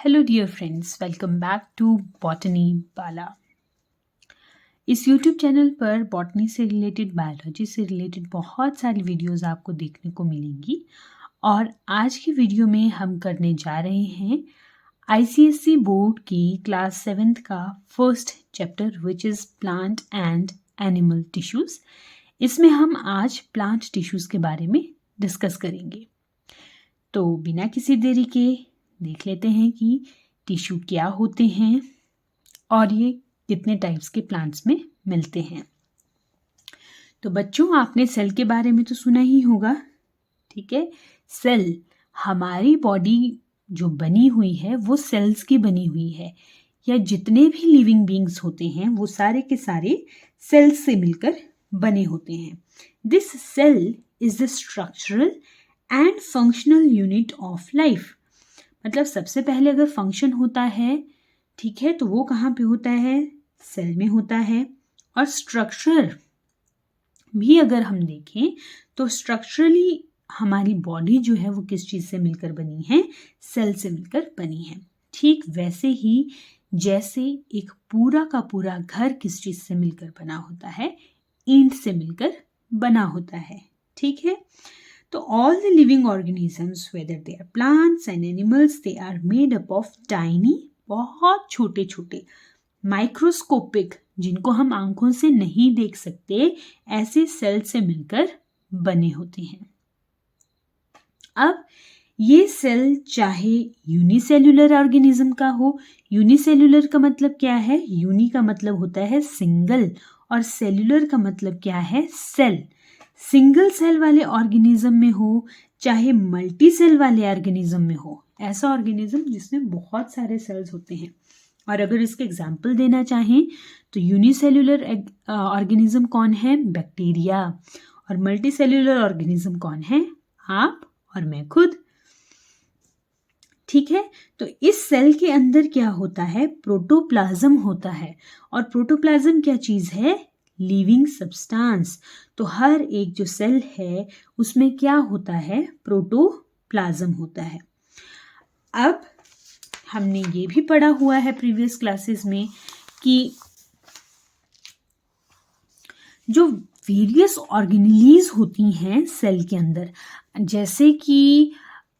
Hello dear friends, welcome back to botany Bala. इस YouTube channel पर botany से related, biology से रिलेटेड बहुत सारी वीडियोस आपको देखने को मिलेंगी। और आज की वीडियो में हम करने जा रहे हैं आईसीएसई बोर्ड की क्लास 7th का first chapter which is plant and animal tissues. इसमें हम आज प्लांट टिश्यूज़ के बारे में डिस्कस करेंगे। तो बिना किसी देरी के देख लेते हैं कि टिश्यू क्या होते हैं और ये कितने टाइप्स के प्लांट्स में मिलते हैं। तो बच्चों, आपने सेल के बारे में तो सुना ही होगा, ठीक है। सेल, हमारी बॉडी जो बनी हुई है वो सेल्स की बनी हुई है, या जितने भी लिविंग बींग्स होते हैं वो सारे के सारे सेल्स से मिलकर बने होते हैं। This cell is the structural and functional unit of life. मतलब सबसे पहले अगर फंक्शन होता है, ठीक है, तो वो कहाँ पे होता है? सेल में होता है। और स्ट्रक्चर भी अगर हम देखें तो स्ट्रक्चरली हमारी बॉडी जो है वो किस चीज़ से मिलकर बनी है? सेल से मिलकर बनी है। ठीक वैसे ही जैसे एक पूरा का पूरा घर किस चीज़ से मिलकर बना होता है? ईंट से मिलकर बना होता है, ठीक है। तो all the living organisms, whether they are plants and animals, they are made up of tiny, बहुत छोटे छोटे माइक्रोस्कोपिक, जिनको हम आंखों से नहीं देख सकते, ऐसे सेल से मिलकर बने होते हैं। अब ये सेल चाहे यूनिसेल्युलर ऑर्गेनिज्म का हो, यूनिसेल्युलर का मतलब क्या है? यूनि का मतलब होता है सिंगल और सेल्युलर का मतलब क्या है? सेल। सिंगल सेल वाले ऑर्गेनिज्म में हो चाहे मल्टी सेल वाले ऑर्गेनिज्म में हो, ऐसा ऑर्गेनिज्म जिसमें बहुत सारे सेल्स होते हैं। और अगर इसके एग्जाम्पल देना चाहें तो यूनिसेल्युलर ऑर्गेनिज्म कौन है? बैक्टीरिया। और मल्टी सेल्युलर ऑर्गेनिज्म कौन है? आप और मैं खुद, ठीक है। तो इस सेल के अंदर क्या होता है? प्रोटोप्लाज्म होता है। और प्रोटोप्लाज्म क्या चीज़ है? Living substance. तो हर एक जो सेल है उसमें क्या होता है? प्रोटोप्लाज्म होता है। अब हमने ये भी पढ़ा हुआ है प्रीवियस क्लासेस में कि जो वेरियस ऑर्गेनेलीज होती हैं सेल के अंदर, जैसे कि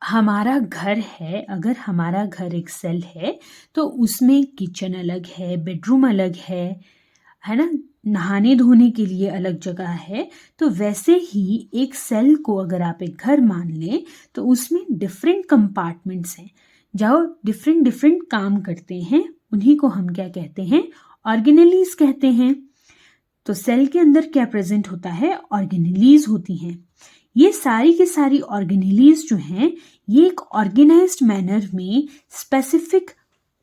हमारा घर है, अगर हमारा घर एक सेल है तो उसमें किचन अलग है, बेडरूम अलग है ना, नहाने धोने के लिए अलग जगह है। तो वैसे ही एक सेल को अगर आप एक घर मान लें तो उसमें डिफरेंट कंपार्टमेंट्स हैं, जो डिफरेंट काम करते हैं। उन्हीं को हम क्या कहते हैं? ऑर्गेनेलीज कहते हैं। तो सेल के अंदर क्या प्रेजेंट होता है? ऑर्गेनेलीज होती हैं। ये सारी की सारी ऑर्गेनेलीज जो हैं ये एक ऑर्गेनाइज्ड मैनर में स्पेसिफिक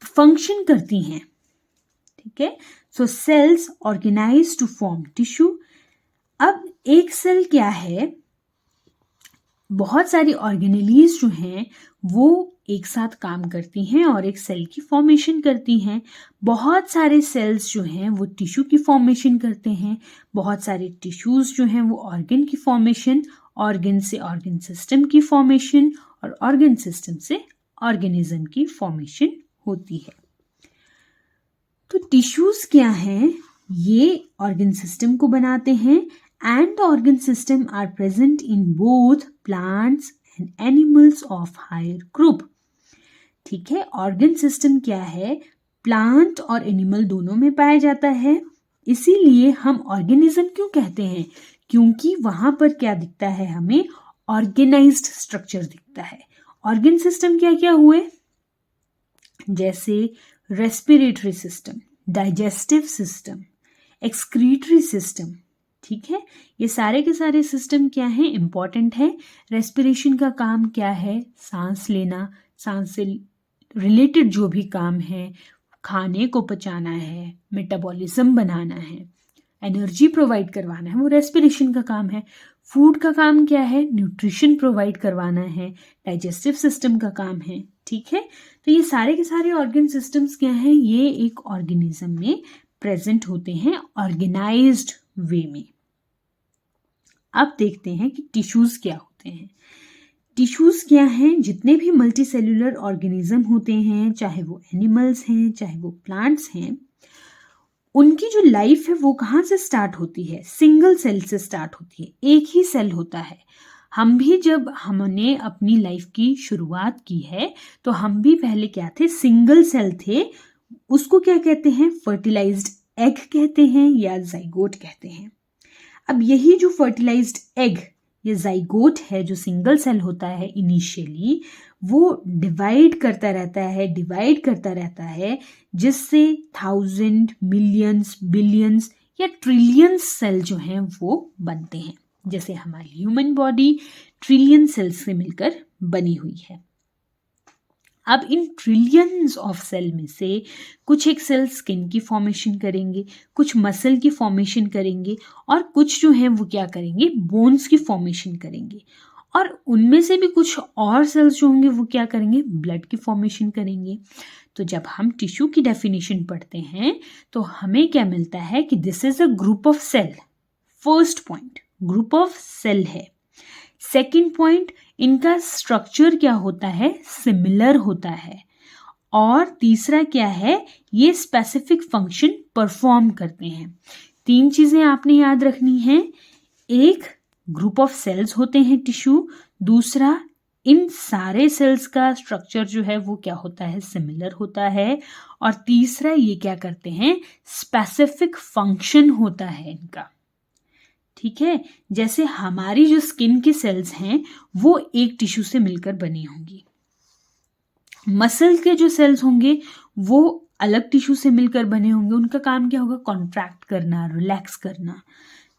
फंक्शन करती हैं, ठीक है। So cells organize to form tissue. अब एक सेल क्या है? बहुत सारी ऑर्गेनेलीज जो हैं वो एक साथ काम करती हैं और एक सेल की फॉर्मेशन करती हैं। बहुत सारे सेल्स जो हैं वो टिश्यू की फॉर्मेशन करते हैं। बहुत सारे टिश्यूज जो हैं वो ऑर्गन की फॉर्मेशन, ऑर्गन से ऑर्गन सिस्टम की फॉर्मेशन और ऑर्गन सिस्टम से ऑर्गेनिज्म की फॉर्मेशन होती है। तो टिश्यूज क्या हैं? ये ऑर्गन सिस्टम को बनाते हैं and organ system are present in both plants and animals of higher group, ठीक है। ऑर्गन सिस्टम क्या है? प्लांट और एनिमल दोनों में पाया जाता है। इसीलिए हम ऑर्गेनिज्म क्यों कहते हैं? क्योंकि वहां पर क्या दिखता है? हमें ऑर्गेनाइज्ड स्ट्रक्चर दिखता है। ऑर्गन सिस्टम क्या क्या हुए? जैसे respiratory system, digestive system, excretory system, ठीक है। ये सारे के सारे सिस्टम क्या है? इंपॉर्टेंट है। रेस्पिरेशन का काम क्या है? सांस लेना, सांस से रिलेटेड जो भी काम है, खाने को पचाना है, मेटाबॉलिज्म बनाना है, एनर्जी प्रोवाइड करवाना है, वो रेस्पिरेशन का काम है। फूड का काम क्या है? न्यूट्रिशन प्रोवाइड करवाना है। डाइजेस्टिव सिस्टम का काम है, ठीक है। तो ये सारे के सारे ऑर्गन सिस्टम्स क्या हैं? ये एक ऑर्गेनिज्म में प्रेजेंट होते हैं ऑर्गेनाइज्ड वे में। अब देखते हैं कि टिश्यूज क्या होते हैं। टिश्यूज क्या हैं? जितने भी मल्टी सेल्यूलर ऑर्गेनिज्म होते हैं, चाहे वो एनिमल्स हैं, चाहे वो प्लांट्स हैं, उनकी जो लाइफ है वो कहाँ से स्टार्ट होती है? सिंगल सेल से स्टार्ट होती है, एक ही सेल होता है। हम भी जब हमने अपनी लाइफ की शुरुआत की है तो हम भी पहले क्या थे? सिंगल सेल थे। उसको क्या कहते हैं? फर्टिलाइज्ड एग कहते हैं या जाइगोट कहते हैं। अब यही जो फर्टिलाइज्ड एग या जाइगोट है, जो सिंगल सेल होता है इनिशियली, वो डिवाइड करता रहता है जिससे 1000, मिलियंस, बिलियंस या ट्रिलियंस सेल जो हैं वो बनते हैं। जैसे हमारी ह्यूमन बॉडी ट्रिलियन सेल्स से मिलकर बनी हुई है। अब इन ट्रिलियंस ऑफ सेल में से कुछ एक सेल स्किन की फॉर्मेशन करेंगे, कुछ मसल की फॉर्मेशन करेंगे और कुछ जो है वो क्या करेंगे? बोन्स की फॉर्मेशन करेंगे। और उनमें से भी कुछ और सेल्स जो होंगे वो क्या करेंगे? ब्लड की फॉर्मेशन करेंगे। तो जब हम टिश्यू की डेफिनेशन पढ़ते हैं तो हमें क्या मिलता है कि this is a group of cell. First point, group of cell है। सेकेंड पॉइंट, इनका स्ट्रक्चर क्या होता है? सिमिलर होता है। और तीसरा क्या है? ये स्पेसिफिक फंक्शन परफॉर्म करते हैं। 3 चीजें आपने याद रखनी है। एक, ग्रुप ऑफ सेल्स होते हैं टिश्यू। दूसरा, इन सारे सेल्स का स्ट्रक्चर जो है वो क्या होता है? सिमिलर होता है। और तीसरा, ये क्या करते हैं? स्पेसिफिक फंक्शन होता है इनका। ठीक है, जैसे हमारी जो स्किन की सेल्स हैं वो एक टिश्यू से मिलकर बनी होंगी। मसल के जो सेल्स होंगे वो अलग टिश्यू से मिलकर बने होंगे। उनका काम क्या होगा? कॉन्ट्रैक्ट करना, रिलैक्स करना।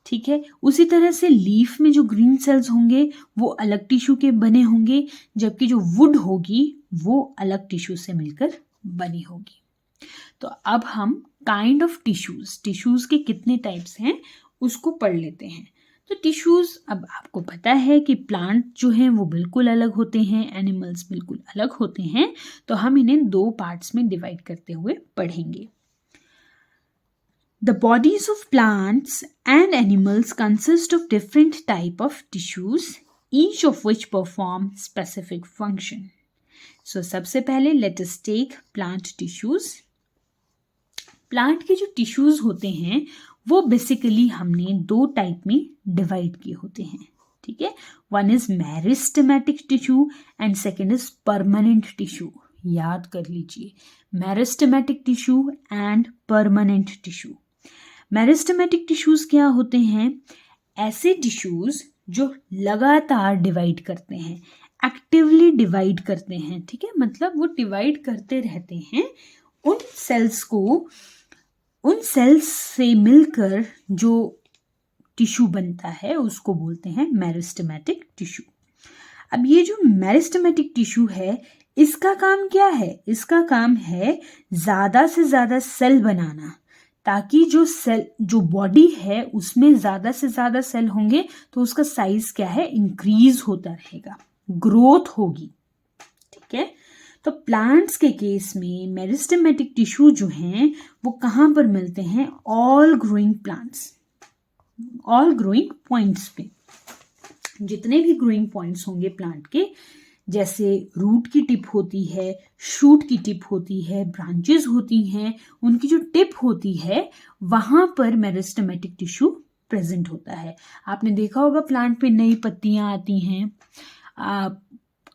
ठीक है, उसी तरह से लीफ में जो ग्रीन सेल्स होंगे वो अलग टिश्यू के बने होंगे, जबकि जो वुड होगी वो अलग टिश्यू से मिलकर बनी होगी। तो अब हम काइंड ऑफ टिश्यूज के कितने टाइप्स हैं उसको पढ़ लेते हैं। तो टिश्यूज, अब आपको पता है कि प्लांट जो हैं वो बिल्कुल अलग होते हैं, एनिमल्स बिल्कुल अलग होते हैं। तो हम इन्हें 2 पार्ट्स में डिवाइड करते हुए पढ़ेंगे। The bodies of plants and animals consist of different type of tissues, each of which perform specific function. So सबसे पहले let us take plant tissues. Plant के जो टिश्यूज होते हैं वो बेसिकली हमने 2 टाइप में डिवाइड किए होते हैं। ठीक है, one is meristematic tissue and second is permanent tissue. याद कर लीजिए, meristematic tissue and permanent tissue. Meristematic tissues क्या होते हैं? ऐसे टिश्यूज जो लगातार डिवाइड करते हैं, एक्टिवली डिवाइड करते हैं। ठीक है, मतलब वो डिवाइड करते रहते हैं। उन सेल्स से मिलकर जो टिश्यू बनता है उसको बोलते हैं मेरिस्टेमेटिक टिश्यू। अब ये जो मेरिस्टेमेटिक टिश्यू है इसका काम क्या है? इसका काम है ज्यादा से ज्यादा सेल बनाना, ताकि जो बॉडी है उसमें ज्यादा से ज्यादा सेल होंगे तो उसका साइज क्या है? इंक्रीज होता रहेगा, ग्रोथ होगी। ठीक है, तो प्लांट्स के केस में मेरिस्टेमेटिक टिश्यू जो हैं वो कहाँ पर मिलते हैं? All growing plants, all growing points पे। जितने भी ग्रोइंग पॉइंट्स होंगे प्लांट के, जैसे रूट की टिप होती है, शूट की टिप होती है, ब्रांचेस होती हैं, उनकी जो टिप होती है वहां पर मेरिस्टेमेटिक टिश्यू प्रेजेंट होता है। आपने देखा होगा प्लांट पे नई पत्तियां आती हैं,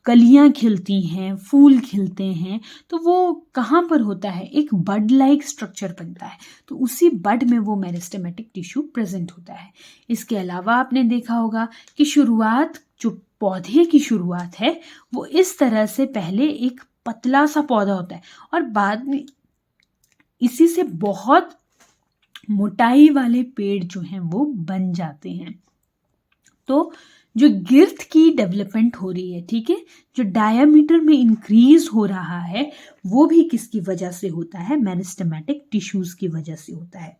कलियां खिलती हैं, फूल खिलते हैं, तो वो कहाँ पर होता है? एक बड लाइक स्ट्रक्चर बनता है, तो उसी बड में वो मेरिस्टेमेटिक टिश्यू प्रेजेंट होता है। इसके अलावा आपने देखा होगा कि जो पौधे की शुरुआत है वो इस तरह से पहले एक पतला सा पौधा होता है और बाद में इसी से बहुत मोटाई वाले पेड़ जो हैं वो बन जाते हैं। तो जो गिर्थ की डेवलपमेंट हो रही है, ठीक है, जो डायामीटर में इंक्रीज हो रहा है, वो भी किसकी वजह से होता है? मेरिस्टेमेटिक टिश्यूज की वजह से होता है।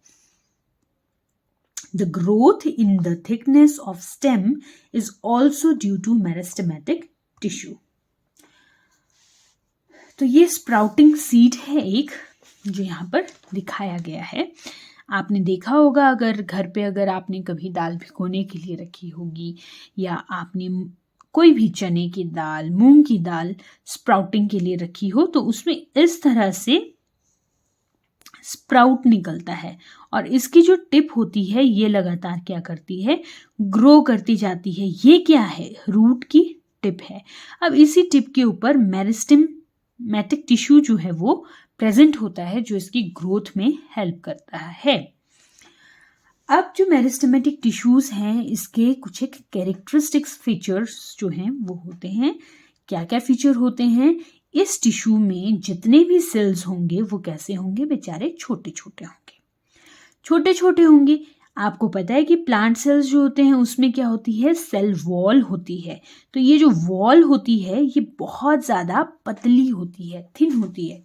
The growth in the thickness of stem is also due to meristematic tissue. तो ये स्प्राउटिंग सीड है एक, जो यहाँ पर दिखाया गया है। आपने देखा होगा अगर घर पे अगर आपने कभी दाल भिगोने के लिए रखी होगी या आपने कोई भी चने की दाल, मूंग की दाल स्प्राउटिंग के लिए रखी हो तो उसमें इस तरह से स्प्राउट निकलता है और इसकी जो टिप होती है ये लगातार क्या करती है, ग्रो करती जाती है। ये क्या है, रूट की टिप है। अब इसी टिप के ऊपर मेरिस्टेमेटिक टिश्यू जो है वो प्रेजेंट होता है जो इसकी ग्रोथ में हेल्प करता है। अब जो मेरिस्टेमेटिक टिश्यूज हैं इसके कुछ एक कैरेक्टरिस्टिक्स फीचर्स जो हैं वो होते हैं। क्या क्या फीचर होते हैं, इस टिश्यू में जितने भी सेल्स होंगे वो कैसे होंगे, बेचारे छोटे छोटे होंगे, छोटे छोटे होंगे। आपको पता है कि प्लांट सेल्स जो होते हैं उसमें क्या होती है, सेल वॉल होती है। तो ये जो वॉल होती है ये बहुत ज़्यादा पतली होती है, थिन होती है।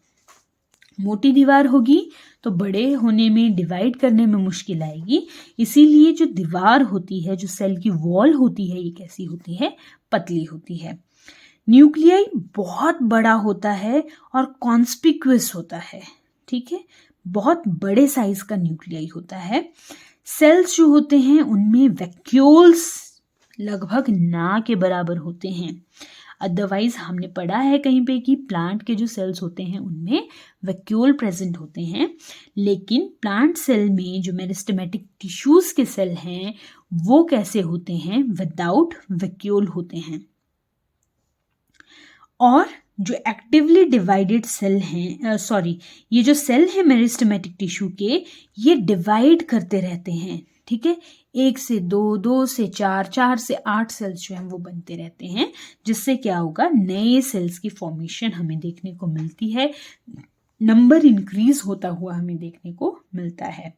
मोटी दीवार होगी तो बड़े होने में, डिवाइड करने में मुश्किल आएगी। इसीलिए जो दीवार होती है, जो सेल की वॉल होती है, ये कैसी होती है, पतली होती है। न्यूक्लियाई बहुत बड़ा होता है और कॉन्स्पिक्यूअस होता है, ठीक है, बहुत बड़े साइज का न्यूक्लियाई होता है। सेल्स जो होते हैं उनमें वैक्यूल्स लगभग ना के बराबर होते हैं। अदरवाइज हमने पढ़ा है कहीं पे कि प्लांट के जो सेल्स होते हैं उनमें वैक्यूल प्रेजेंट होते हैं, लेकिन प्लांट सेल में जो मेरिस्टेमेटिक टिश्यूज के सेल हैं वो कैसे होते हैं, विदाउट वैक्यूल होते हैं। और जो एक्टिवली डिवाइडेड सेल हैं, ये जो सेल है मेरिस्टेमेटिक टिश्यू के, ये डिवाइड करते रहते हैं, ठीक है, 1 से 2, 2 से 4, 4 से 8 सेल्स जो हैं वो बनते रहते हैं, जिससे क्या होगा, नए सेल्स की फॉर्मेशन हमें देखने को मिलती है, नंबर इंक्रीज होता हुआ हमें देखने को मिलता है।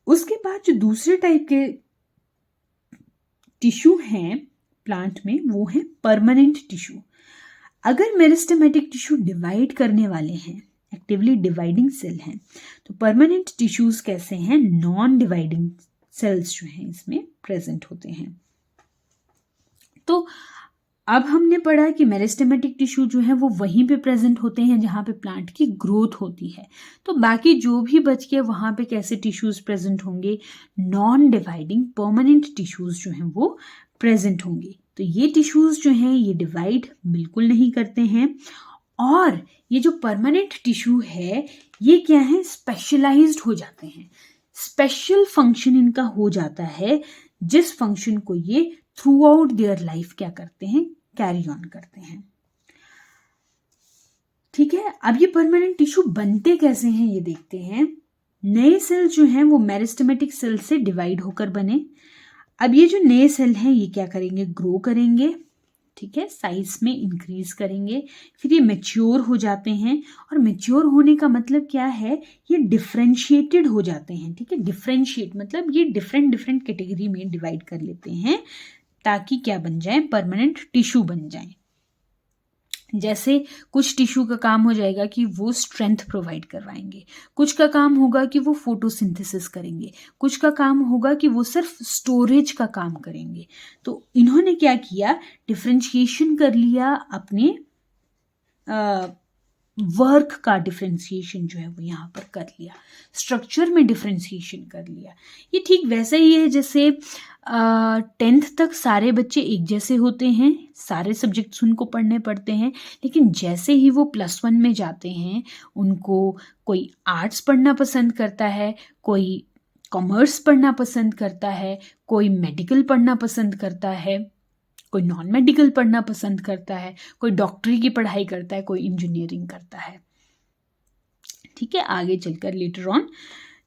उसके बाद जो दूसरे टाइप के टिश्यू हैं प्लांट में वो है परमानेंट टिश्यू। अगर मेरिस्टेमेटिक टिश्यू डिवाइड करने वाले हैं, एक्टिवली डिवाइडिंग सेल हैं, तो परमानेंट टिश्यूज कैसे हैं, नॉन डिवाइडिंग सेल्स जो हैं इसमें प्रेजेंट होते हैं। तो अब हमने पढ़ा कि मेरिस्टेमेटिक टिश्यू जो है वो वहीं पे प्रेजेंट होते हैं जहाँ पे प्लांट की ग्रोथ होती है। तो बाकी जो भी बच गया वहाँ पे कैसे टिश्यूज प्रेजेंट होंगे, नॉन डिवाइडिंग परमानेंट टिश्यूज जो हैं वो प्रेजेंट होंगे। तो ये टिश्यूज जो हैं ये डिवाइड बिल्कुल नहीं करते हैं। और ये जो परमानेंट टिश्यू है ये क्या है, स्पेशलाइज्ड हो जाते हैं, स्पेशल फंक्शन इनका हो जाता है, जिस फंक्शन को ये थ्रू आउट देयर लाइफ क्या करते हैं, कैरी ऑन करते हैं। ठीक है, अब ये परमानेंट टिश्यू बनते कैसे हैं ये देखते हैं। नए सेल जो हैं वो मेरिस्टेमेटिक सेल से डिवाइड होकर बने। अब ये जो नए सेल हैं ये क्या करेंगे, ग्रो करेंगे, ठीक है, साइज में इंक्रीज करेंगे, फिर ये मैच्योर हो जाते हैं। और मैच्योर होने का मतलब क्या है, ये डिफरेंशिएटेड हो जाते हैं, ठीक है, डिफरेंशिएट मतलब ये डिफरेंट डिफरेंट कैटेगरी में डिवाइड कर लेते हैं ताकि क्या बन जाए, परमानेंट टिश्यू बन जाए। जैसे कुछ टिश्यू का काम हो जाएगा कि वो स्ट्रेंथ प्रोवाइड करवाएंगे, कुछ का काम होगा कि वो फोटोसिंथेसिस करेंगे, कुछ का काम होगा कि वो सिर्फ स्टोरेज का काम करेंगे। तो इन्होंने क्या किया, डिफरेंशिएशन कर लिया, अपने वर्क का डिफरेंशिएशन जो है वो यहाँ पर कर लिया, स्ट्रक्चर में डिफरेंशिएशन कर लिया। ये ठीक वैसा ही है जैसे 10th तक सारे बच्चे एक जैसे होते हैं, सारे सब्जेक्ट्स उनको पढ़ने पड़ते हैं, लेकिन जैसे ही वो +1 में जाते हैं उनको कोई आर्ट्स पढ़ना पसंद करता है, कोई कॉमर्स पढ़ना पसंद करता है, कोई मेडिकल पढ़ना पसंद करता है, कोई नॉन मेडिकल पढ़ना पसंद करता है, कोई डॉक्टरी की पढ़ाई करता है, कोई इंजीनियरिंग करता है, ठीक है, आगे चलकर लेटर ऑन।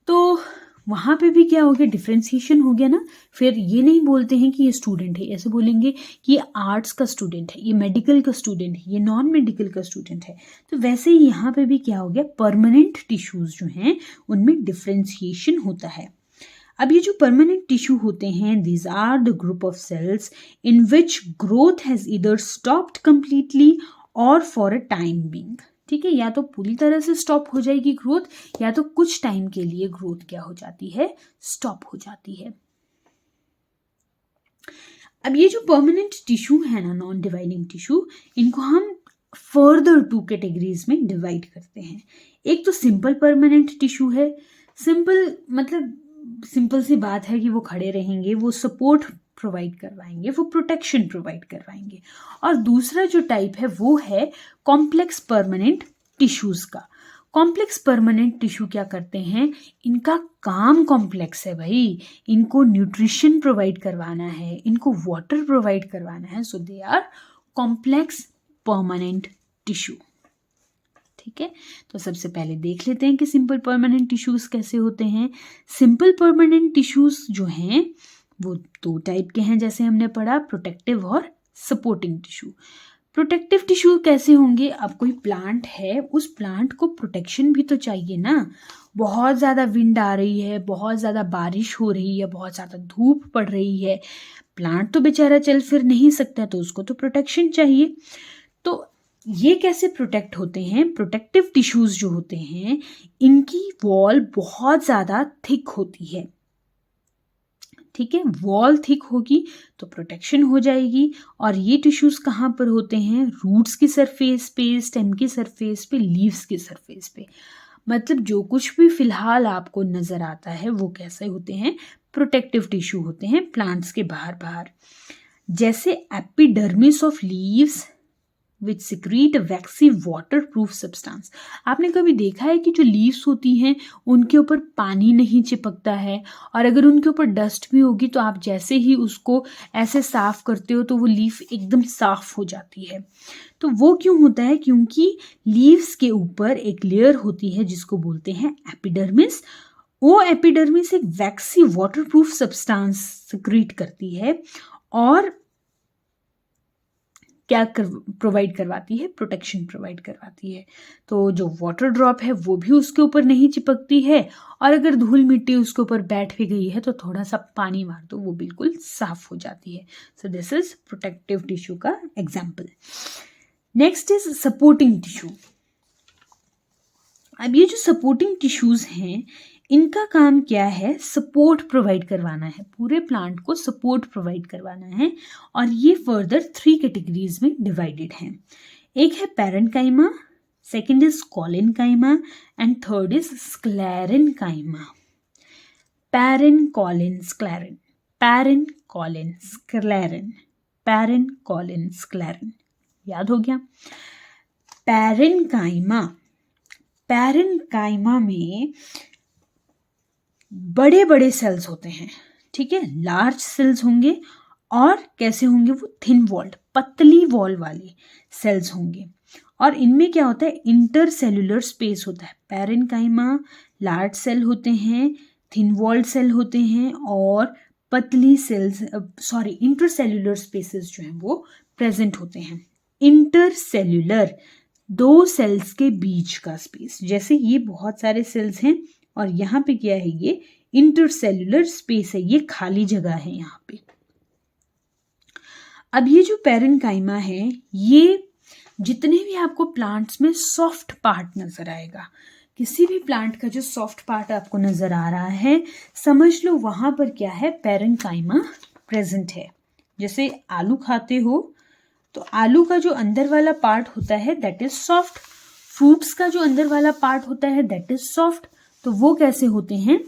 तो वहाँ पे भी क्या हो गया, डिफरेंशिएशन हो गया ना। फिर ये नहीं बोलते हैं कि ये स्टूडेंट है, ऐसे बोलेंगे कि ये आर्ट्स का स्टूडेंट है, ये मेडिकल का स्टूडेंट है, ये नॉन मेडिकल का स्टूडेंट है। तो वैसे ही यहाँ पे भी क्या हो गया, परमानेंट टिश्यूज जो हैं उनमें डिफरेंशिएशन होता है। अब ये जो परमानेंट टिश्यू होते हैं, these are the group of cells in which growth has either stopped completely और फॉर अ टाइम बीइंग, ठीक है, या तो पूरी तरह से स्टॉप हो जाएगी ग्रोथ, या तो कुछ टाइम के लिए ग्रोथ क्या हो जाती है, स्टॉप हो जाती है। अब ये जो परमानेंट टिश्यू है ना, नॉन डिवाइडिंग टिश्यू, इनको हम फर्दर 2 कैटेगरीज में डिवाइड करते हैं। एक तो सिंपल परमानेंट टिश्यू है, सिंपल मतलब सिंपल सी बात है कि वो खड़े रहेंगे, वो सपोर्ट प्रोवाइड करवाएंगे, वो प्रोटेक्शन प्रोवाइड करवाएंगे। और दूसरा जो टाइप है वो है कॉम्प्लेक्स परमानेंट टिश्यूज का। कॉम्प्लेक्स परमानेंट टिश्यू क्या करते हैं, इनका काम कॉम्प्लेक्स है भाई, इनको न्यूट्रिशन प्रोवाइड करवाना है, इनको वाटर प्रोवाइड करवाना है, so they are complex permanent tissue. ठीक है, तो सबसे पहले देख लेते हैं कि सिंपल परमानेंट टिश्यूज कैसे होते हैं। सिंपल परमानेंट टिश्यूज जो हैं वो दो टाइप के हैं, जैसे हमने पढ़ा, प्रोटेक्टिव और सपोर्टिंग टिश्यू। प्रोटेक्टिव टिश्यू कैसे होंगे, अब कोई प्लांट है, उस प्लांट को प्रोटेक्शन भी तो चाहिए ना। बहुत ज़्यादा विंड आ रही है, बहुत ज़्यादा बारिश हो रही है, बहुत ज़्यादा धूप पड़ रही है, प्लांट तो बेचारा चल फिर नहीं सकता, तो उसको तो प्रोटेक्शन चाहिए। तो ये कैसे प्रोटेक्ट होते हैं, प्रोटेक्टिव टिश्यूज जो होते हैं इनकी वॉल बहुत ज़्यादा थिक होती है। ठीक है, वॉल थिक होगी तो प्रोटेक्शन हो जाएगी। और ये टिश्यूज कहाँ पर होते हैं, रूट्स की सरफेस पे, स्टेम की सरफेस पे, लीव्स की सरफेस पे। मतलब जो कुछ भी फिलहाल आपको नजर आता है वो कैसे होते हैं, प्रोटेक्टिव टिश्यू होते हैं प्लांट्स के बाहर बाहर। जैसे epidermis of leaves which secrete vaccine water proof substance. आपने कभी देखा है कि जो लीव्स होती हैं उनके ऊपर पानी नहीं चिपकता है, और अगर उनके ऊपर डस्ट भी होगी तो आप जैसे ही उसको ऐसे साफ करते हो तो वो लीफ एकदम साफ हो जाती है। तो वो क्यों होता है, क्योंकि लीव्स के ऊपर एक लेयर होती है जिसको बोलते हैं एपिडर्मिस। वो एपिडर्मिस एक वैक्सी वाटर प्रूफ सब्सटेंस सिक्रीट करती है और क्या प्रोवाइड करवाती है, प्रोटेक्शन प्रोवाइड करवाती है। तो जो वाटर ड्रॉप है वो भी उसके ऊपर नहीं चिपकती है, और अगर धूल मिट्टी उसके ऊपर बैठ भी गई है तो थोड़ा सा पानी मार दो वो बिल्कुल साफ हो जाती है। So this is protective tissue का example. Next is supporting tissue. अब ये जो सपोर्टिंग टिश्यूज हैं इनका काम क्या है, सपोर्ट प्रोवाइड करवाना है, पूरे प्लांट को सपोर्ट प्रोवाइड करवाना है। और ये फर्दर 3 कैटेगरीज में डिवाइडेड हैं। एक है parenchyma, second is collenchyma and third is sclerenchyma. पैरेनकॉलिन स्क्लेरन, पैरेनकॉलिन स्क्लेरन, पैरेनकॉलिन स्क्लेरन, याद हो गया। पैरेन्काइमा, पैरेन्काइमा में बड़े बड़े सेल्स होते हैं। ठीक है, लार्ज सेल्स होंगे, और कैसे होंगे वो, थिन वॉल्ड, पतली वॉल वाले सेल्स होंगे। और इनमें क्या होता है, इंटरसेल्यूलर स्पेस होता है। पैरेन्काइमा लार्ज सेल होते हैं, थिन वॉल्ड सेल होते हैं, और पतली सेल्स इंटरसेल्यूलर स्पेसेस जो हैं वो प्रेजेंट होते हैं। इंटरसेल्यूलर, 2 सेल्स के बीच का स्पेस। जैसे ये बहुत सारे सेल्स हैं और यहाँ पे क्या है, ये इंटरसेल्यूलर स्पेस है, ये खाली जगह है यहाँ पे। अब ये जो पैरेन्काइमा है, ये जितने भी आपको प्लांट्स में सॉफ्ट पार्ट नजर आएगा, किसी भी प्लांट का जो सॉफ्ट पार्ट आपको नजर आ रहा है, समझ लो वहां पर क्या है, पैरेन्काइमा प्रेजेंट है। जैसे आलू खाते हो तो आलू का जो अंदर वाला पार्ट होता है दैट इज सॉफ्ट, फ्रूट्स का जो अंदर वाला पार्ट होता है दैट इज सॉफ्ट। तो वो कैसे होते हैं,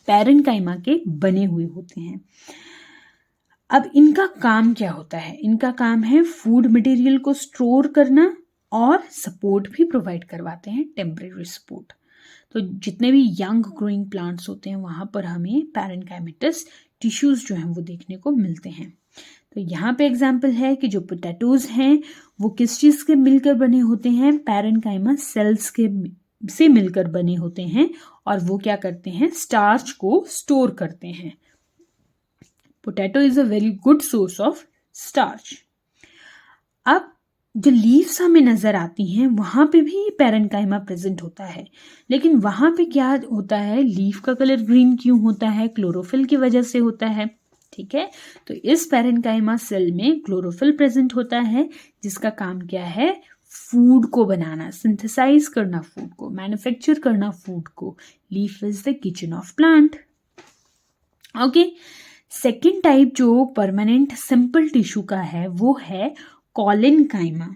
पैरेन्काइमा के बने हुए होते हैं। अब इनका काम क्या होता है, इनका काम है फूड मटेरियल को स्टोर करना और सपोर्ट भी प्रोवाइड करवाते हैं, टेम्परेरी सपोर्ट। तो जितने भी यंग ग्रोइंग प्लांट्स होते हैं वहां पर हमें पैरेन्काइमेटस टिश्यूज जो हैं वो देखने को मिलते हैं। तो यहाँ पे एग्जाम्पल है कि जो पोटैटोज हैं वो किस चीज के मिलकर बने होते हैं, पैरेन्काइमा सेल्स के से मिलकर बने होते हैं, और वो क्या करते हैं, स्टार्च को स्टोर करते हैं। Potato is a very good source of starch. अब जो लीव्स हमें नजर आती हैं वहां पे भी पैरेन्काइमा प्रेजेंट होता है, लेकिन वहां पे क्या होता है, लीफ का कलर ग्रीन क्यों होता है, क्लोरोफिल की वजह से होता है। ठीक है, तो इस पैरेन्काइमा सेल में क्लोरोफिल प्रेजेंट होता है, जिसका काम क्या है, फूड को बनाना, सिंथेसाइज करना फूड को, मैन्युफैक्चर करना फूड को। Leaf is the kitchen of plant. Okay, second type जो परमानेंट सिंपल टिश्यू का है वो है कॉलिनकाइमा।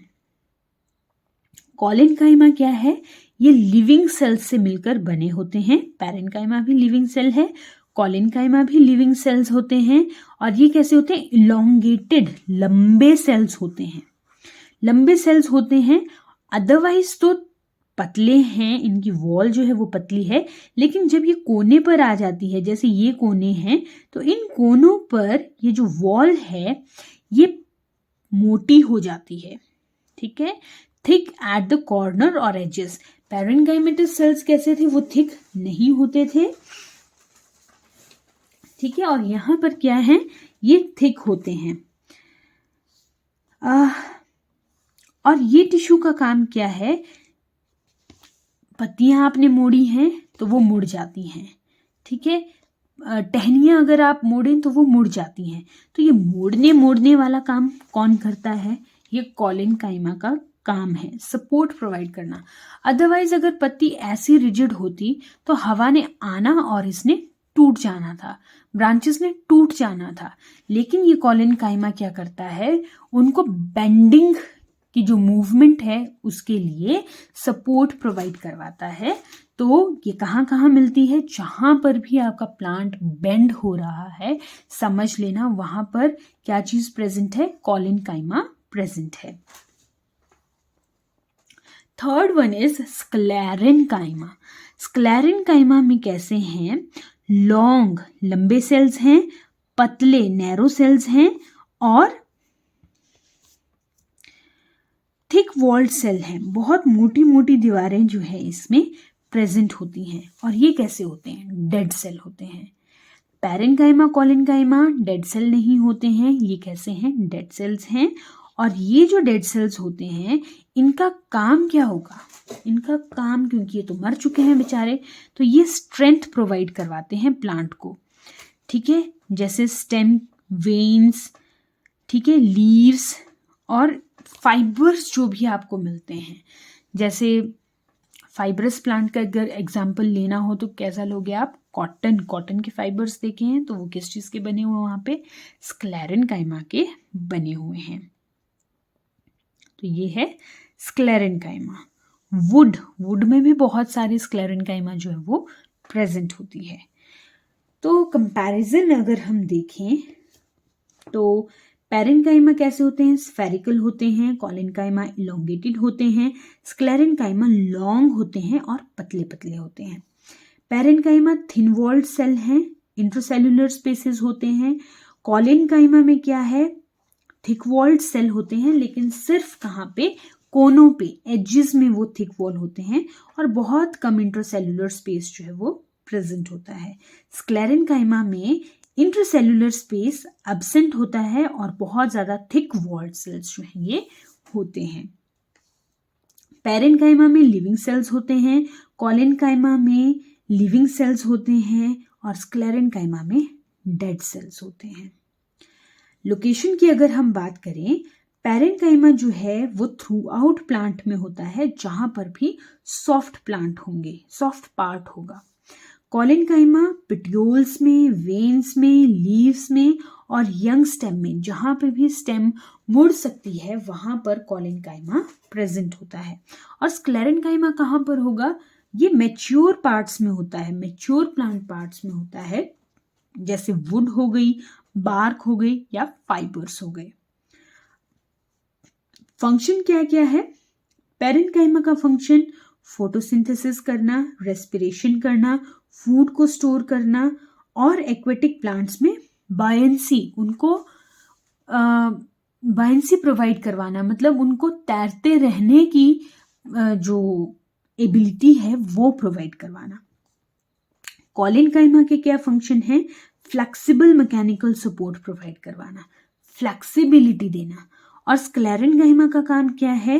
कॉलिनकाइमा क्या है, ये लिविंग सेल्स से मिलकर बने होते हैं। पैरेन्काइमा भी लिविंग सेल है, कॉलिनकाइमा भी लिविंग सेल्स होते हैं और ये कैसे होते हैं, इलोंगेटेड, लंबे सेल्स होते हैं, लंबे सेल्स होते हैं। अदरवाइज तो पतले हैं, इनकी वॉल जो है वो पतली है, लेकिन जब ये कोने पर आ जाती है, जैसे ये कोने हैं, तो इन कोनों पर ये जो वॉल है ये मोटी हो जाती है, ठीक है, थिक एट द कॉर्नर और एजेस। पैरेन्काइमेटस सेल्स कैसे थे, वो थिक नहीं होते थे, ठीक है, और यहां पर क्या है, ये थिक होते हैं। और ये टिश्यू का काम क्या है, पत्तियां आपने मोड़ी हैं तो वो मुड़ जाती हैं, ठीक है, टहनियां अगर आप मोड़ें तो वो मुड़ जाती हैं, तो ये मोड़ने वाला काम कौन करता है, ये कॉलिनकाइमा का काम है, सपोर्ट प्रोवाइड करना। अदरवाइज अगर पत्ती ऐसी रिजिड होती तो हवा ने आना और इसने टूट जाना था, ब्रांचेस ने टूट जाना था, लेकिन ये कॉलिनकाइमा क्या करता है, उनको बेंडिंग की जो मूवमेंट है उसके लिए सपोर्ट प्रोवाइड करवाता है। तो ये कहाँ कहाँ मिलती है, जहां पर भी आपका प्लांट बेंड हो रहा है, समझ लेना वहां पर क्या चीज प्रेजेंट है, कॉलिनकाइमा प्रेजेंट है। Third one is sclerenchyma. Sclerenchyma में कैसे हैं, लॉन्ग लंबे सेल्स हैं, पतले नैरो सेल्स हैं और थिक वॉल्ड सेल हैं, बहुत मोटी मोटी दीवारें जो है इसमें प्रेजेंट होती हैं। और ये कैसे होते हैं, डेड सेल होते हैं। पैरेन्काइमा कॉलिनकाइमा डेड सेल नहीं होते हैं, ये कैसे हैं, डेड सेल्स हैं। और ये जो डेड सेल्स होते हैं इनका काम क्या होगा, इनका काम, क्योंकि ये तो मर चुके हैं बेचारे, तो ये स्ट्रेंथ प्रोवाइड करवाते हैं प्लांट को, ठीक है, जैसे स्टेम, वेन्स, ठीक है, लीव्स और फाइबर्स जो भी आपको मिलते हैं। जैसे फाइबरस प्लांट का अगर एग्जाम्पल लेना हो तो कैसा लोगे आप, कॉटन के फाइबर्स देखे हैं तो वो किस चीज के बने हुए हैं, वहां पे स्क्लेरेनकाइमा के बने हुए हैं। तो ये है स्क्लेरेनकाइमा। वुड में भी बहुत सारे स्क्लेरेनकाइमा जो है वो प्रेजेंट होती है। तो कंपैरिजन अगर हम देखें तो पैरेन्काइमा कैसे होते हैं, स्फेरिकल होते हैं, कॉलिनकाइमा इलोंगेटेड होते हैं, स्क्लेरेनकाइमा लॉन्ग होते हैं और पतले पतले होते हैं। पैरेन्काइमा थिन वॉल्ड सेल हैं, इंट्रासेल्युलर स्पेसेस होते हैं। कॉलिनकाइमा में क्या है, थिक वॉल्ड सेल होते हैं, लेकिन सिर्फ कहाँ पे, कोनों पे, एजेस में वो थिक वॉल होते हैं और बहुत कम इंट्रासेल्युलर स्पेस जो है वो प्रेजेंट होता है। स्क्लेरेनकाइमा में इंट्रासेल्युलर स्पेस एब्सेंट होता है और बहुत ज्यादा थिक वॉल्ड सेल्स जो हैं ये होते हैं। पैरेन्काइमा में लिविंग सेल्स होते हैं, कॉलिनकाइमा में लिविंग सेल्स होते हैं और स्क्लेरेनकाइमा में डेड सेल्स होते हैं। लोकेशन की अगर हम बात करें, पैरेन्काइमा जो है वो थ्रू आउट प्लांट में होता है, जहां पर भी सॉफ्ट प्लांट होंगे, सॉफ्ट पार्ट होगा। कॉलिनकाइमा पिट्यूल्स में, वेन्स में, लीव्स में और यंग स्टेम में, जहां पर भी स्टेम मुड़ सकती है वहां पर कॉलिनकाइमा प्रेजेंट होता है। और स्क्लेरेनकाइमा कहां पर होगा, ये मैच्योर पार्ट्स में होता है, मैच्योर प्लांट पार्ट्स में होता है, जैसे वुड हो गई, बार्क हो गई या फाइबर्स हो गए। फंक्शन क्या क्या है, पैरेन्काइमा का फंक्शन फोटोसिंथेसिस करना, रेस्पिरेशन करना, फूड को स्टोर करना और एक्वेटिक प्लांट्स में बायंसी, उनको बायंसी प्रोवाइड करवाना, मतलब उनको तैरते रहने की जो एबिलिटी है वो प्रोवाइड करवाना। कॉलिनकाइमा के क्या फंक्शन है, फ्लेक्सिबल मैकेनिकल सपोर्ट प्रोवाइड करवाना, फ्लेक्सिबिलिटी देना। और स्क्लेरेनकाइमा का काम क्या है,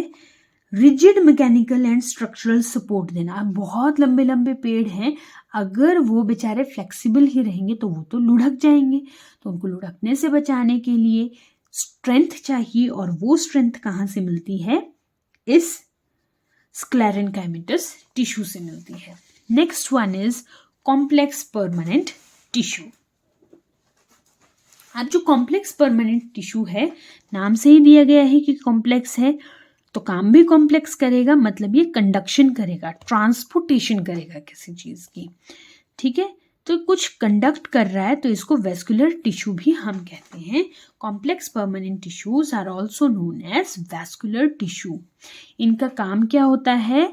rigid mechanical and structural support देना। बहुत लंबे लंबे पेड़ हैं, अगर वो बेचारे फ्लेक्सिबल ही रहेंगे तो वो तो लुढ़क जाएंगे, तो उनको लुढ़कने से बचाने के लिए स्ट्रेंथ चाहिए, और वो स्ट्रेंथ कहाँ से मिलती है, इस स्क्लेरेनकाइमेटस टिश्यू से मिलती है। Next one is complex permanent tissue. अब जो कॉम्प्लेक्स परमानेंट टिश्यू है, नाम से ही दिया गया है कि कॉम्प्लेक्स है, तो काम भी कॉम्प्लेक्स करेगा, मतलब ये कंडक्शन करेगा, ट्रांसपोर्टेशन करेगा किसी चीज की, ठीक है। तो कुछ कंडक्ट कर रहा है, तो इसको वेस्कुलर टिश्यू भी हम कहते हैं। Complex permanent tissues are also known as vascular tissue. इनका काम क्या होता है?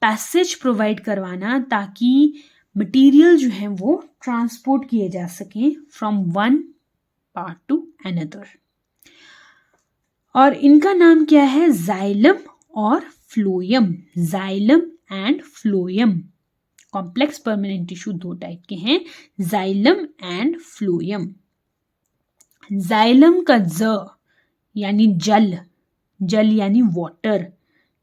पैसेज प्रोवाइड करवाना, ताकि मटेरियल जो है वो ट्रांसपोर्ट किए जा सकें from one part two another. और इनका नाम क्या है? जाइलम और phloem. Xylem and phloem. Complex permanent tissue दो टाइप के हैं, जाइलम एंड फ्लोएम। जाइलम का ज यानी जल, जल यानी वाटर,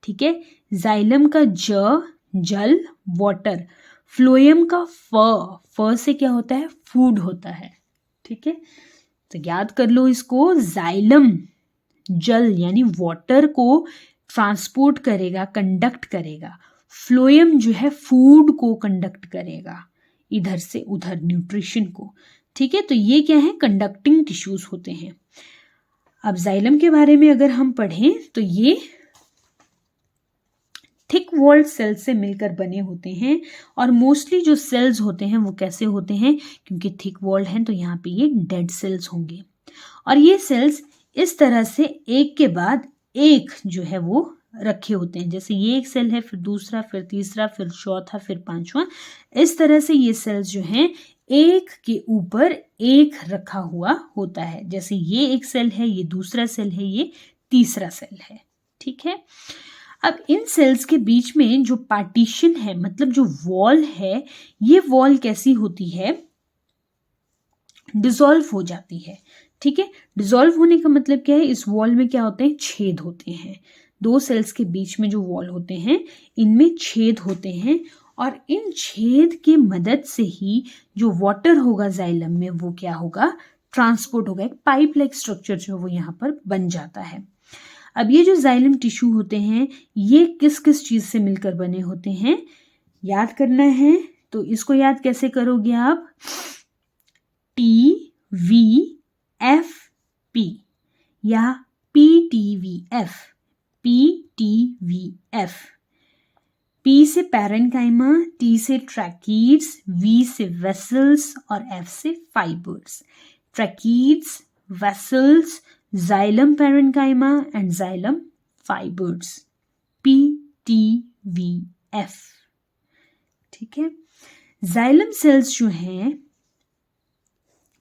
ठीक है। जाइलम का जल, वाटर। फ्लोएम का फ से क्या होता है? फूड होता है, ठीक है। तो याद कर लो इसको। जाइलम जल यानी वाटर को ट्रांसपोर्ट करेगा, कंडक्ट करेगा। फ्लोएम जो है फूड को कंडक्ट करेगा, इधर से उधर, न्यूट्रिशन को, ठीक है। तो ये क्या है? कंडक्टिंग टिश्यूज होते हैं। अब जाइलम के बारे में अगर हम पढ़ें तो ये थिक वॉल्ड सेल्स से मिलकर बने होते हैं। और मोस्टली जो सेल्स होते हैं वो कैसे होते हैं? क्योंकि थिक वॉल्ड हैं तो यहाँ पे ये डेड सेल्स होंगे। और ये सेल्स इस तरह से एक के बाद एक जो है वो रखे होते हैं। जैसे ये एक सेल है, फिर दूसरा, फिर तीसरा, फिर चौथा, फिर पांचवा। इस तरह से ये सेल्स जो हैं एक के ऊपर एक रखा हुआ होता है। जैसे ये एक सेल है, ये दूसरा सेल है, ये तीसरा सेल है, ठीक है। अब इन सेल्स के बीच में जो पार्टीशन है, मतलब जो वॉल है, ये वॉल कैसी होती है? डिसॉल्व हो जाती है, ठीक है। डिसॉल्व होने का मतलब क्या है? इस वॉल में क्या होते हैं? छेद होते हैं। दो सेल्स के बीच में जो वॉल होते हैं, इनमें छेद होते हैं। और इन छेद के मदद से ही जो वाटर होगा जाइलम में, वो क्या होगा? ट्रांसपोर्ट होगा। एक पाइप लाइक स्ट्रक्चर जो वो यहाँ पर बन जाता है। अब ये जो जाइलम टिश्यू होते हैं, ये किस किस चीज से मिलकर बने होते हैं? याद करना है तो इसको याद कैसे करोगे आप? TVFP या PTVF। PTVF। P से पैरेन्काइमा, T से ट्रैकीड्स, V से वेसल्स और F से fibres. Tracheids, vessels, xylem parenchyma and xylem fibres. PTVF, ठीक है। जाइलम सेल्स जो हैं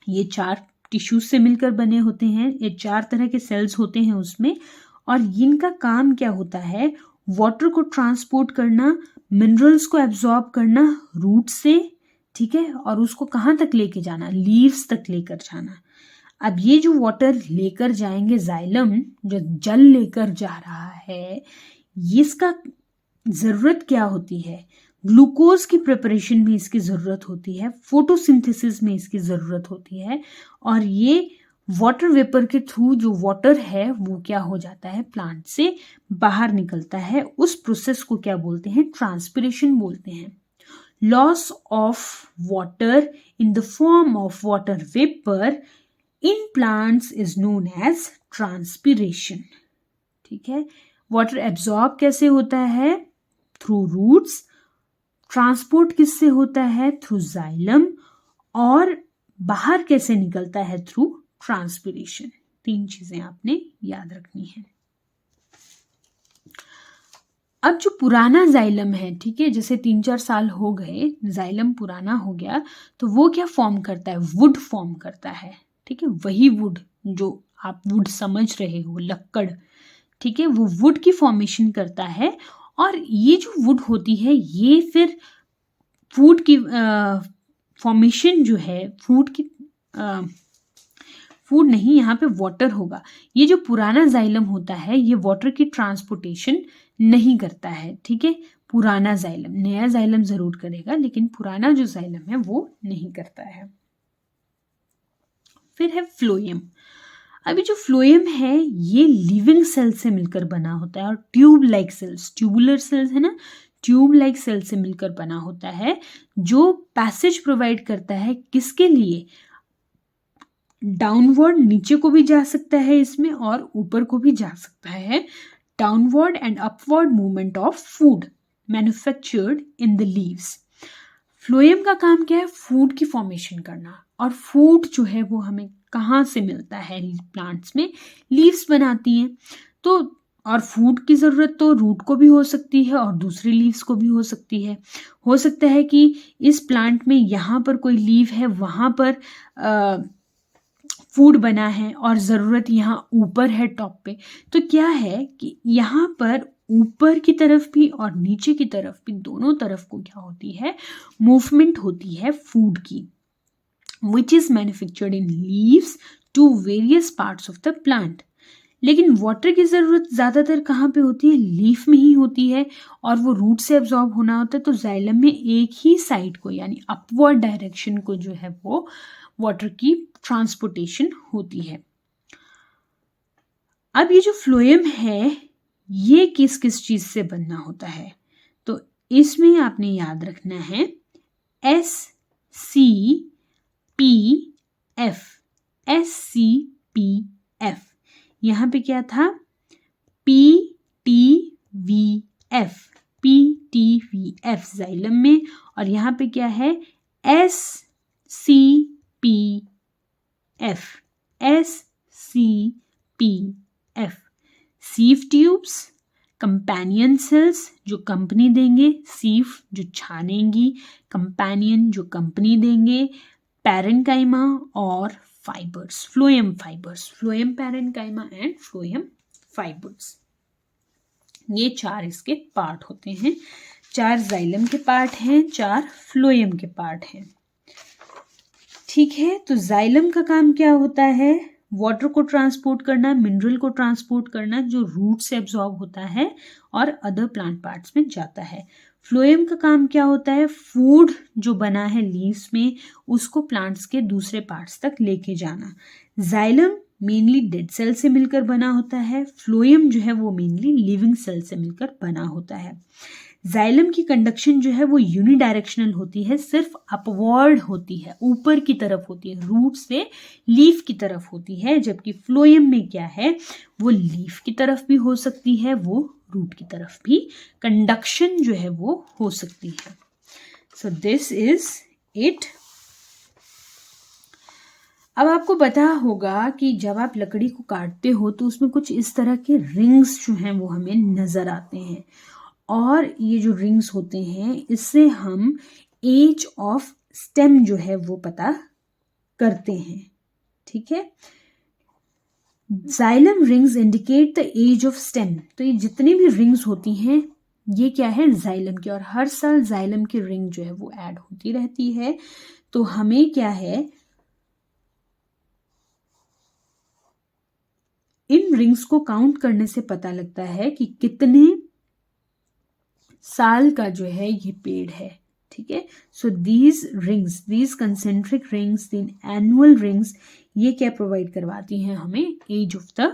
ये 4 टिश्यूज से मिलकर बने होते हैं। ये 4 तरह के सेल्स होते हैं उसमें। और इनका काम क्या होता है? वाटर को ट्रांसपोर्ट करना, मिनरल्स को एब्जॉर्ब करना रूट से, ठीक है। और उसको कहाँ तक लेके जाना? लीव्स तक लेकर जाना। अब ये जो वाटर लेकर जाएंगे जाइलम, जो जल लेकर जा रहा है, इसका जरूरत क्या होती है? ग्लूकोज की प्रिपरेशन में इसकी जरूरत होती है, फोटोसिंथेसिस में इसकी जरूरत होती है। और ये वाटर वेपर के थ्रू जो वाटर है वो क्या हो जाता है? प्लांट से बाहर निकलता है। उस प्रोसेस को क्या बोलते हैं? ट्रांसपिरेशन बोलते हैं। Loss of water in the form of water vapour in plants is known as transpiration, ठीक है। वाटर एब्जॉर्ब कैसे होता है? Through roots. ट्रांसपोर्ट किससे होता है? Through xylem. और बाहर कैसे निकलता है? Through transpiration. 3 चीजें आपने याद रखनी है। अब जो पुराना जाइलम है, ठीक है, जैसे 3-4 साल हो गए, जाइलम पुराना हो गया, तो वो क्या फॉर्म करता है? वुड फॉर्म करता है, ठीक है। वही वुड जो आप वुड समझ रहे हो, लक्कड़, ठीक है, वो वुड की फॉर्मेशन करता है। और ये जो वुड होती है, ये फिर फूड की फॉर्मेशन जो है, फूड नहीं, यहाँ पे वाटर होगा। ये जो पुराना जाइलम होता है, ये वाटर की ट्रांसपोर्टेशन नहीं करता है, ठीक है। पुराना जाइलम, नया जाइलम जरूर करेगा, लेकिन पुराना जो जाइलम है वो नहीं करता है। फिर है फ्लोएम। अभी जो फ्लोएम है ये लिविंग सेल से मिलकर बना होता है। और tube like cells, tubular cells है ना, ट्यूब लाइक सेल से मिलकर बना होता है, जो पैसेज प्रोवाइड करता है किसके लिए? डाउनवर्ड, नीचे को भी जा सकता है इसमें और ऊपर को भी जा सकता है। Downward and upward movement of food manufactured in the leaves. Phloem का काम क्या है? फूड की फॉर्मेशन करना। और फूड जो है वो हमें कहाँ से मिलता है? प्लांट्स में लीव्स बनाती हैं। तो और फूड की ज़रूरत तो रूट को भी हो सकती है और दूसरी लीव्स को भी हो सकती है। हो सकता है कि इस प्लांट में यहाँ पर कोई लीव है, वहाँ पर फूड बना है और ज़रूरत यहाँ ऊपर है टॉप पे। तो क्या है कि यहाँ पर ऊपर की तरफ भी और नीचे की तरफ भी, दोनों तरफ को क्या होती है? मूवमेंट होती है फूड की, which is manufactured in leaves to various parts of the plant। लेकिन वाटर की ज़रूरत ज़्यादातर कहाँ पे होती है? लीफ में ही होती है और वो रूट से एब्जॉर्ब होना होता है। तो जाइलम में एक ही साइड को यानी अपवर्ड डायरेक्शन को जो है वो वाटर की ट्रांसपोर्टेशन होती है। अब ये जो फ्लोएम है ये किस किस चीज़ से बनना होता है? तो इसमें आपने याद रखना है SCPF। SCPF यहाँ पे क्या था? PTVF। PTVF जाइलम में, और यहाँ पे क्या है? SCPF। SCPF sieve tubes, companion cells जो कंपनी देंगे, सीव जो छानेंगी, कंपेनियन जो कंपनी देंगे, पैरेन्काइमा और fibres, phloem fibres, phloem parenchyma and phloem fibres. ये 4 इसके पार्ट होते हैं। 4 जाइलम के पार्ट हैं, 4 फ्लोएम के पार्ट हैं। ठीक है, तो जाइलम का काम क्या होता है? वाटर को ट्रांसपोर्ट करना, मिनरल को ट्रांसपोर्ट करना जो रूट से एब्जॉर्ब होता है और अदर प्लांट पार्ट्स में जाता है। फ्लोएम का काम क्या होता है? फूड जो बना है लीव्स में उसको प्लांट्स के दूसरे पार्ट्स तक लेके जाना। जाइलम मेनली डेड सेल से मिलकर बना होता है, फ्लोएम जो है वो मेनली लिविंग सेल से मिलकर बना होता है। जाइलम की कंडक्शन जो है वो यूनिडायरेक्शनल होती है, सिर्फ अपवर्ड होती है, ऊपर की तरफ होती है, रूट से लीफ की तरफ होती है। जबकि फ्लोएम में क्या है? वो लीफ की तरफ भी हो सकती है, वो रूट की तरफ भी कंडक्शन जो है वो हो सकती है। So this is it. अब आपको पता होगा कि जब आप लकड़ी को काटते हो तो उसमें कुछ इस तरह के रिंग्स जो हैं वो हमें नजर आते हैं, और ये जो रिंग्स होते हैं इससे हम एज ऑफ स्टेम जो है वो पता करते हैं। ठीक है, xylem rings indicate the age of stem. तो ये जितनी भी रिंग्स होती हैं ये क्या है? जाइलम की, और हर साल जाइलम की रिंग जो है वो ऐड होती रहती है। तो हमें क्या है, इन रिंग्स को काउंट करने से पता लगता है कि कितने साल का जो है ये पेड़ है। ठीक है, so these rings, these concentric rings, the annual rings, ये क्या प्रोवाइड करवाती हैं हमें? एज ऑफ द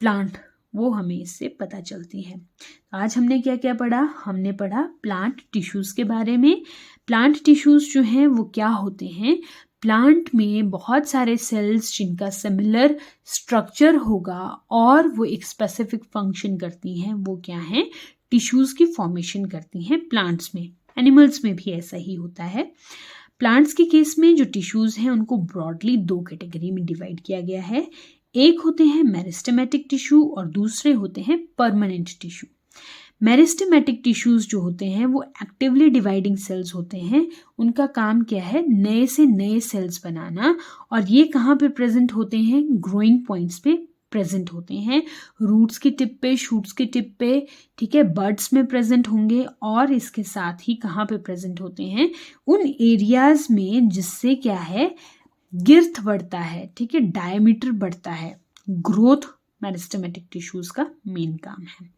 प्लांट, वो हमें इससे पता चलती है। आज हमने क्या क्या पढ़ा? हमने पढ़ा प्लांट टिश्यूज के बारे में। प्लांट टिश्यूज जो हैं वो क्या होते हैं? प्लांट में बहुत सारे सेल्स जिनका सिमिलर स्ट्रक्चर होगा और वो एक स्पेसिफिक फंक्शन करती हैं, वो क्या हैं? टिश्यूज की फॉर्मेशन करती हैं प्लांट्स में। एनिमल्स में भी ऐसा ही होता है। प्लांट्स के केस में जो टिश्यूज हैं उनको ब्रॉडली 2 कैटेगरी में डिवाइड किया गया है। एक होते हैं मेरिस्टेमेटिक टिश्यू और दूसरे होते हैं परमानेंट टिश्यू। मेरिस्टेमेटिक टिश्यूज जो होते हैं वो एक्टिवली डिवाइडिंग सेल्स होते हैं। उनका काम क्या है? नए से नए सेल्स बनाना, और ये कहाँ पे प्रेजेंट होते हैं? ग्रोइंग पॉइंट्स पे प्रेजेंट होते हैं, रूट्स की टिप पे, शूट्स की टिप पे। ठीक है, बर्ड्स में प्रेजेंट होंगे, और इसके साथ ही कहाँ पे प्रेजेंट होते हैं? उन एरियाज में जिससे क्या है? गिर्थ बढ़ता है। ठीक है, डायमीटर बढ़ता है। ग्रोथ मेरिस्टेमेटिक टिश्यूज का मेन काम है।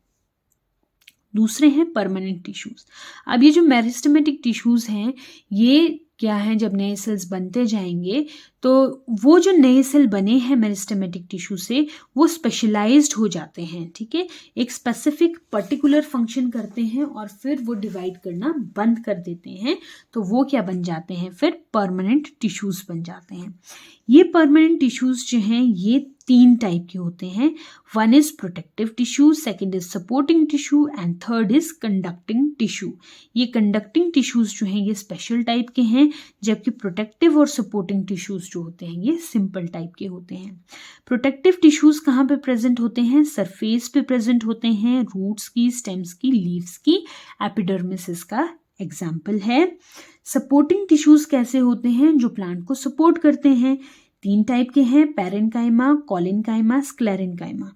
दूसरे हैं परमानेंट टिश्यूज। अब ये जो मेरिस्टेमेटिक टिश्यूज हैं ये क्या है? जब नए सेल्स बनते जाएंगे तो वो जो नए सेल बने हैं मेरिस्टेमेटिक टिश्यू से वो स्पेशलाइज्ड हो जाते हैं, ठीक है, एक स्पेसिफिक पर्टिकुलर फंक्शन करते हैं और फिर वो डिवाइड करना बंद कर देते हैं। तो वो क्या बन जाते हैं, फिर परमानेंट टिश्यूज बन जाते हैं। ये परमानेंट टिश्यूज जो हैं ये 3 टाइप के होते हैं। One is protective tissue, second is supporting tissue and third is conducting tissue. ये कंडक्टिंग टिश्यूज जो हैं ये स्पेशल टाइप के हैं, जबकि प्रोटेक्टिव और सपोर्टिंग टिश्यूज जो होते हैं ये सिंपल टाइप के होते हैं। प्रोटेक्टिव टिश्यूज कहाँ पे प्रेजेंट होते हैं, सरफेस पे प्रेजेंट होते हैं, रूट्स की, स्टेम्स की, लीव्स की, एपिडर्मिस इसका एग्जाम्पल है। सपोर्टिंग टिश्यूज कैसे होते हैं, जो प्लांट को सपोर्ट करते हैं। 3 टाइप के हैं, पैरेन्काइमा, कॉलेन्काइमा, स्क्लेरेन्काइमा।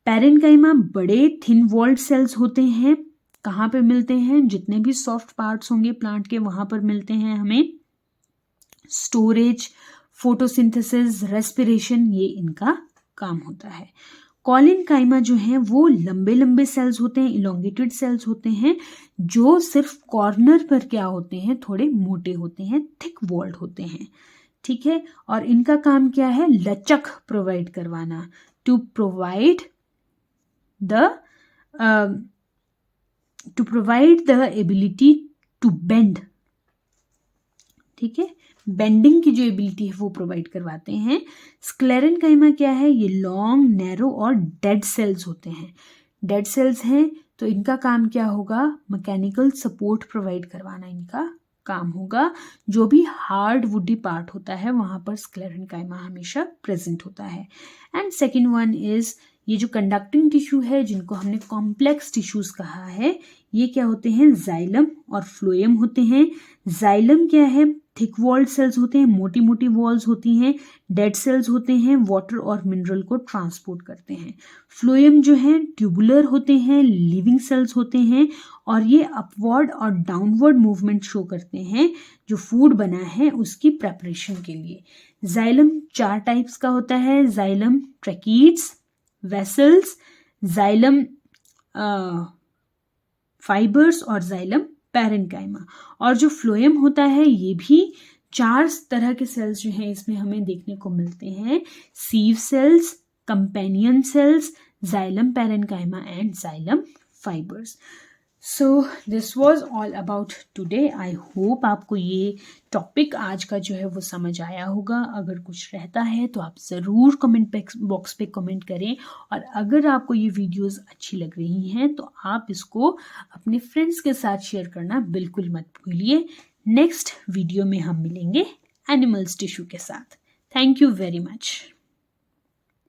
पैरेन्काइमा बड़े थिन वॉल्ड सेल्स होते हैं। कहाँ पे मिलते हैं, जितने भी सॉफ्ट पार्ट्स होंगे प्लांट के वहां पर मिलते हैं हमें। स्टोरेज, फोटोसिंथेसिस, रेस्पिरेशन, ये इनका काम होता है। कॉलेन्काइमा जो है वो लंबे लंबे सेल्स होते हैं, इलोंगेटेड सेल्स होते हैं, जो सिर्फ कॉर्नर पर क्या होते हैं, थोड़े मोटे होते हैं, थिक वॉल्ड होते हैं, ठीक है। और इनका काम क्या है, लचक प्रोवाइड करवाना, to provide the ability to bend, ठीक है, बेंडिंग की जो एबिलिटी है वो प्रोवाइड करवाते हैं। स्क्लेरेन्काइमा क्या है, ये लॉन्ग, नैरो और डेड सेल्स होते हैं। डेड सेल्स हैं तो इनका काम क्या होगा, मैकेनिकल सपोर्ट प्रोवाइड करवाना इनका काम होगा। जो भी हार्ड वुडी पार्ट होता है वहां पर स्क्लेरेन्काइमा हमेशा प्रेजेंट होता है। एंड सेकेंड वन इज ये जो कंडक्टिंग टिश्यू है, जिनको हमने कॉम्प्लेक्स टिश्यूज कहा है, ये क्या होते हैं, जाइलम और फ्लोएम होते हैं। जाइलम क्या है, थिक वॉल्ड सेल्स होते हैं, मोटी मोटी वॉल्स होती हैं। डेड सेल्स होते हैं, वाटर और मिनरल को ट्रांसपोर्ट करते हैं। फ्लोएम जो है ट्यूबुलर होते हैं, लिविंग सेल्स होते हैं, और ये अपवर्ड और डाउनवर्ड मूवमेंट शो करते हैं, जो फूड बना है उसकी प्रेपरेशन के लिए। जाइलम 4 टाइप्स का होता है, xylem tracheids, vessels, xylem fibres और जाइलम पैरेन्काइमा। और जो फ्लोएम होता है ये भी 4 तरह के सेल्स जो हैं इसमें हमें देखने को मिलते हैं, sieve cells, companion cells, xylem parenchyma and xylem fibres. So this was all about today. I hope आपको ये टॉपिक आज का जो है वो समझ आया होगा। अगर कुछ रहता है तो आप ज़रूर कमेंट बॉक्स पे कमेंट करें, और अगर आपको ये वीडियोस अच्छी लग रही हैं तो आप इसको अपने फ्रेंड्स के साथ शेयर करना बिल्कुल मत भूलिए। नेक्स्ट वीडियो में हम मिलेंगे एनिमल्स टिश्यू के साथ। Thank you very much.